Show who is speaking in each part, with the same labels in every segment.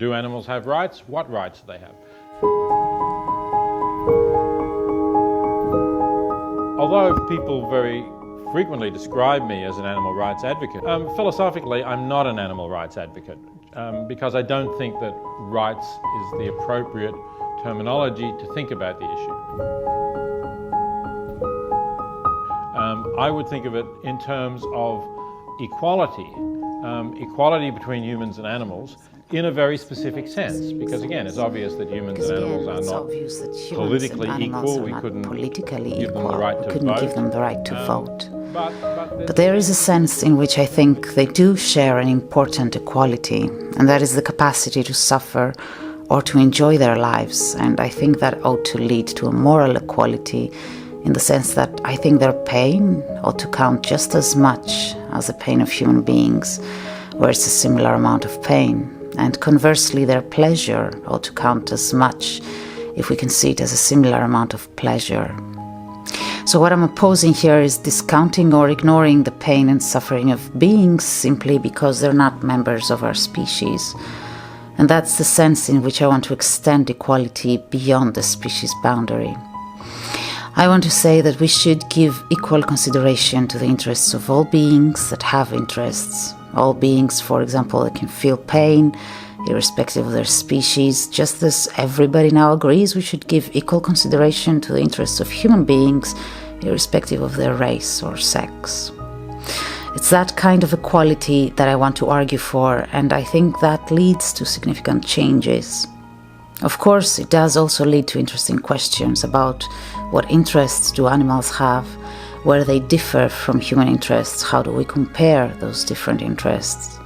Speaker 1: Do animals have rights? What rights do they have? Although people very frequently describe me as an animal rights advocate, philosophically I'm not an animal rights advocate because I don't think that rights is the appropriate terminology to think about the issue. I would think of it in terms of equality, equality between humans and animals in a very specific sense, because again, it's obvious that humans and animals are not politically equal. We couldn't give them the right to vote.
Speaker 2: Give them the right to vote. But there is a sense in which I think they do share an important equality, and that is the capacity to suffer or to enjoy their lives. And I think that ought to lead to a moral equality in the sense that I think their pain ought to count just as much as the pain of human beings, where it's a similar amount of pain. And conversely, their pleasure ought to count as much if we can see it as a similar amount of pleasure. So what I'm opposing here is discounting or ignoring the pain and suffering of beings simply because they're not members of our species. And that's the sense in which I want to extend equality beyond the species boundary. I want to say that we should give equal consideration to the interests of all beings that have interests. All beings, for example, that can feel pain, irrespective of their species, just as everybody now agrees we should give equal consideration to the interests of human beings, irrespective of their race or sex. It's that kind of equality that I want to argue for, and I think that leads to significant changes. Of course, it does also lead to interesting questions about what interests do animals have, where they differ from human interests, how do we compare those different interests?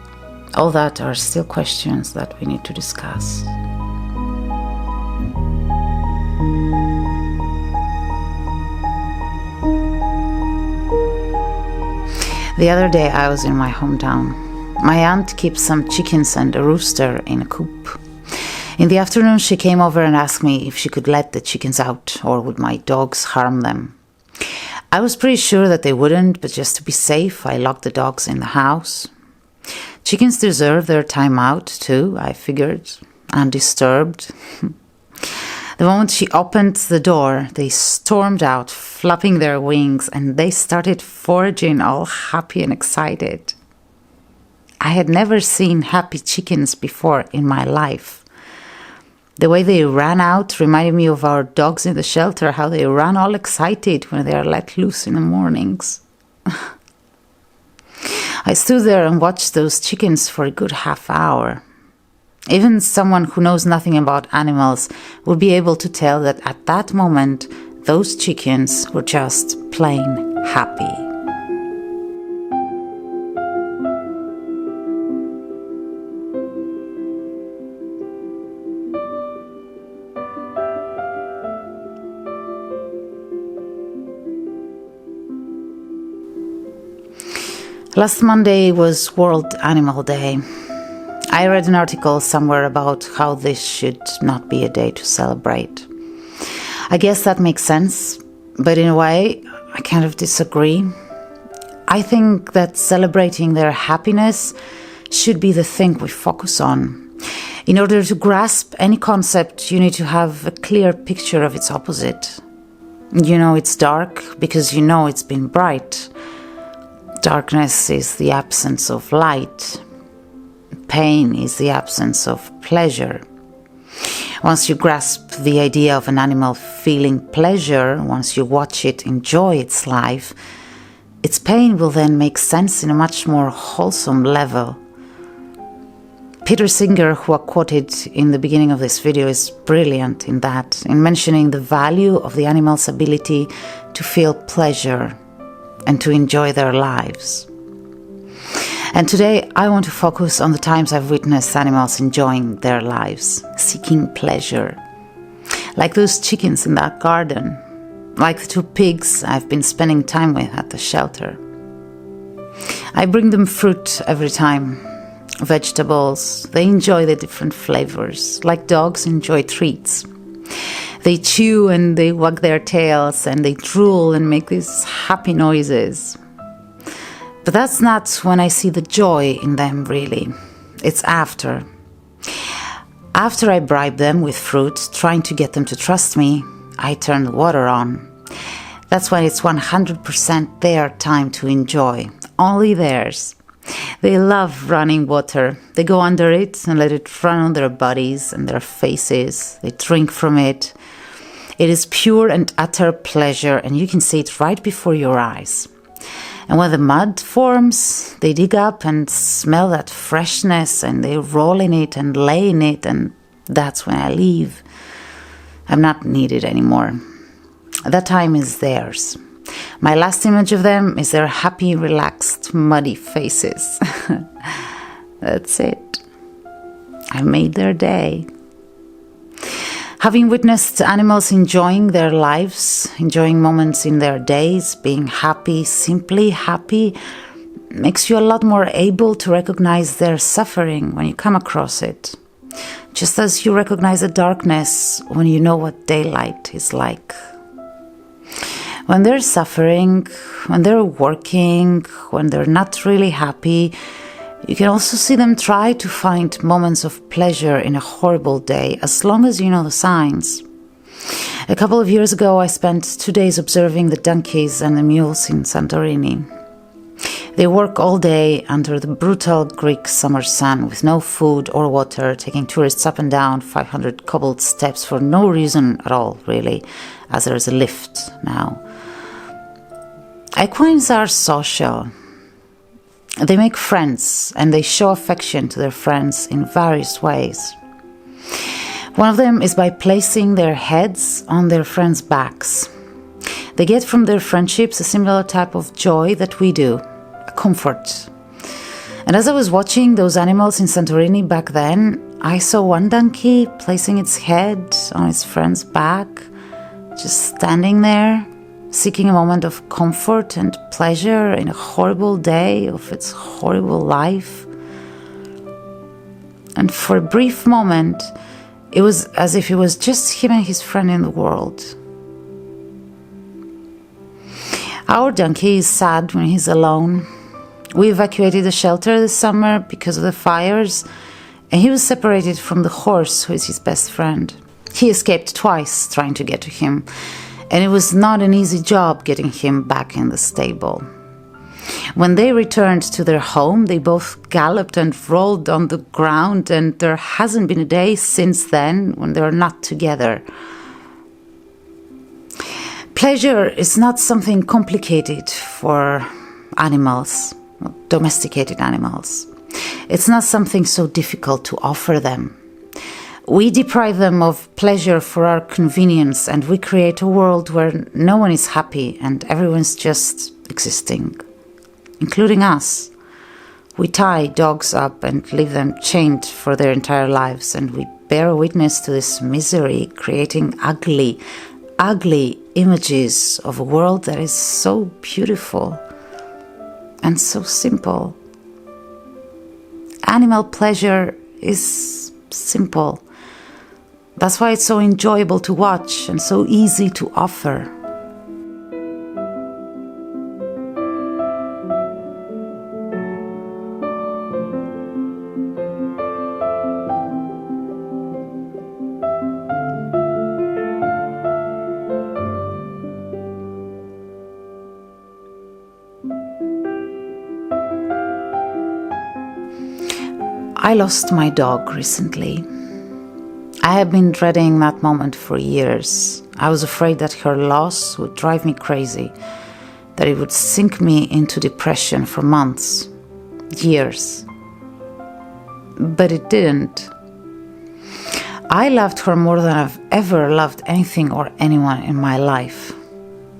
Speaker 2: All that are still questions that we need to discuss. The other day I was in my hometown. My aunt keeps some chickens and a rooster in a coop. In the afternoon she came over and asked me if she could let the chickens out or would my dogs harm them. I was pretty sure that they wouldn't, but just to be safe, I locked the dogs in the house. Chickens deserve their time out, too, I figured, undisturbed. The moment she opened the door, they stormed out, flapping their wings, and they started foraging, all happy and excited. I had never seen happy chickens before in my life. The way they ran out reminded me of our dogs in the shelter, how they run all excited when they are let loose in the mornings. I stood there and watched those chickens for a good half hour. Even someone who knows nothing about animals would be able to tell that at that moment, those chickens were just plain happy. Last Monday was World Animal Day. I read an article somewhere about how this should not be a day to celebrate. I guess that makes sense, but in a way, I kind of disagree. I think that celebrating their happiness should be the thing we focus on. In order to grasp any concept, you need to have a clear picture of its opposite. You know it's dark because you know it's been bright. Darkness is the absence of light. Pain is the absence of pleasure. Once you grasp the idea of an animal feeling pleasure, once you watch it enjoy its life, its pain will then make sense in a much more wholesome level. Peter Singer, who I quoted in the beginning of this video, is brilliant in that, in mentioning the value of the animal's ability to feel pleasure and to enjoy their lives. And today I want to focus on the times I've witnessed animals enjoying their lives, seeking pleasure. Like those chickens in that garden, like the 2 pigs I've been spending time with at the shelter. I bring them fruit every time, vegetables. They enjoy the different flavors, like dogs enjoy treats. They chew and they wag their tails and they drool and make these happy noises. But that's not when I see the joy in them, really. It's after. After I bribe them with fruit, trying to get them to trust me, I turn the water on. That's when it's 100% their time to enjoy, only theirs. They love running water. They go under it and let it run on their bodies and their faces. They drink from it. It is pure and utter pleasure, and you can see it right before your eyes. And when the mud forms, they dig up and smell that freshness, and they roll in it and lay in it, and that's when I leave. I'm not needed anymore. That time is theirs. My last image of them is their happy, relaxed, muddy faces. That's it. I made their day. Having witnessed animals enjoying their lives, enjoying moments in their days, being happy, simply happy, makes you a lot more able to recognize their suffering when you come across it. Just as you recognize the darkness when you know what daylight is like. When they're suffering, when they're working, when they're not really happy, you can also see them try to find moments of pleasure in a horrible day, as long as you know the signs. A couple of years ago, I spent 2 days observing the donkeys and the mules in Santorini. They work all day under the brutal Greek summer sun with no food or water, taking tourists up and down 500 cobbled steps for no reason at all, really, as there's a lift now. Equines are social. They make friends and they show affection to their friends in various ways. One of them is by placing their heads on their friends' backs. They get from their friendships a similar type of joy that we do, a comfort. And as I was watching those animals in Santorini back then, I saw one donkey placing its head on its friend's back, just standing there, seeking a moment of comfort and pleasure in a horrible day of its horrible life. And for a brief moment, it was as if it was just him and his friend in the world. Our donkey is sad when he's alone. We evacuated the shelter this summer because of the fires, and he was separated from the horse, who is his best friend. He escaped twice trying to get to him, and it was not an easy job getting him back in the stable. When they returned to their home, they both galloped and rolled on the ground, and there hasn't been a day since then when they are not together. Pleasure is not something complicated for animals, domesticated animals. It's not something so difficult to offer them. We deprive them of pleasure for our convenience, and we create a world where no one is happy and everyone's just existing, including us. We tie dogs up and leave them chained for their entire lives, and we bear witness to this misery, creating ugly, ugly images of a world that is so beautiful and so simple. Animal pleasure is simple. That's why it's so enjoyable to watch and so easy to offer. I lost my dog recently. I have been dreading that moment for years. I was afraid that her loss would drive me crazy, that it would sink me into depression for months, years. But it didn't. I loved her more than I've ever loved anything or anyone in my life.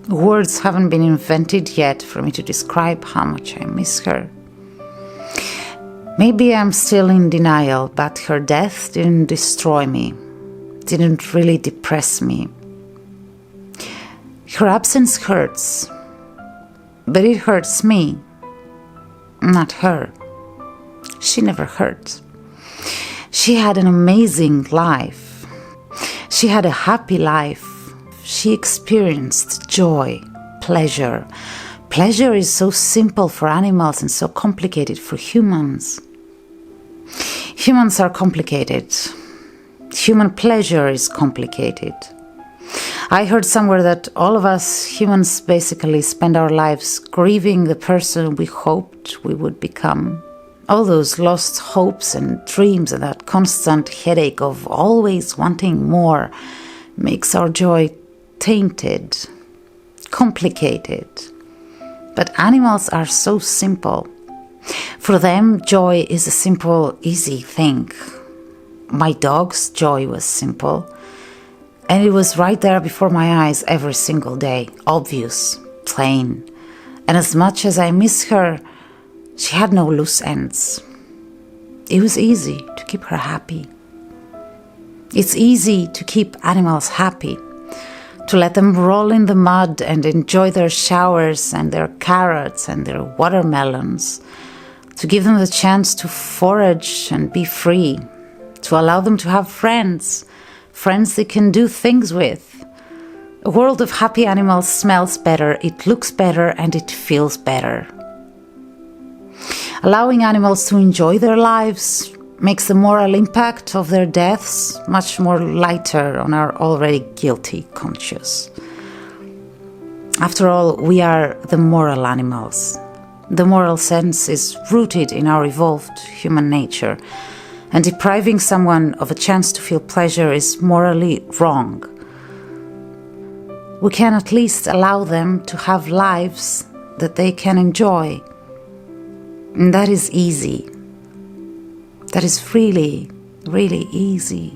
Speaker 2: Words haven't been invented yet for me to describe how much I miss her. Maybe I'm still in denial, but her death didn't destroy me, didn't really depress me. Her absence hurts, but it hurts me, not her. She never hurt. She had an amazing life. She had a happy life. She experienced joy, pleasure. Pleasure is so simple for animals and so complicated for humans. Humans are complicated. Human pleasure is complicated. I heard somewhere that all of us humans basically spend our lives grieving the person we hoped we would become. All those lost hopes and dreams and that constant headache of always wanting more makes our joy tainted, complicated. But animals are so simple. For them, joy is a simple, easy thing. My dog's joy was simple. And it was right there before my eyes every single day, obvious, plain. And as much as I miss her, she had no loose ends. It was easy to keep her happy. It's easy to keep animals happy, to let them roll in the mud and enjoy their showers and their carrots and their watermelons, to give them the chance to forage and be free, to allow them to have friends they can do things with. A world of happy animals smells better, it looks better, and it feels better. Allowing animals to enjoy their lives makes the moral impact of their deaths much more lighter on our already guilty conscience. After all, we are the moral animals. The moral sense is rooted in our evolved human nature, and depriving someone of a chance to feel pleasure is morally wrong. We can at least allow them to have lives that they can enjoy. And that is easy. That is really, really easy.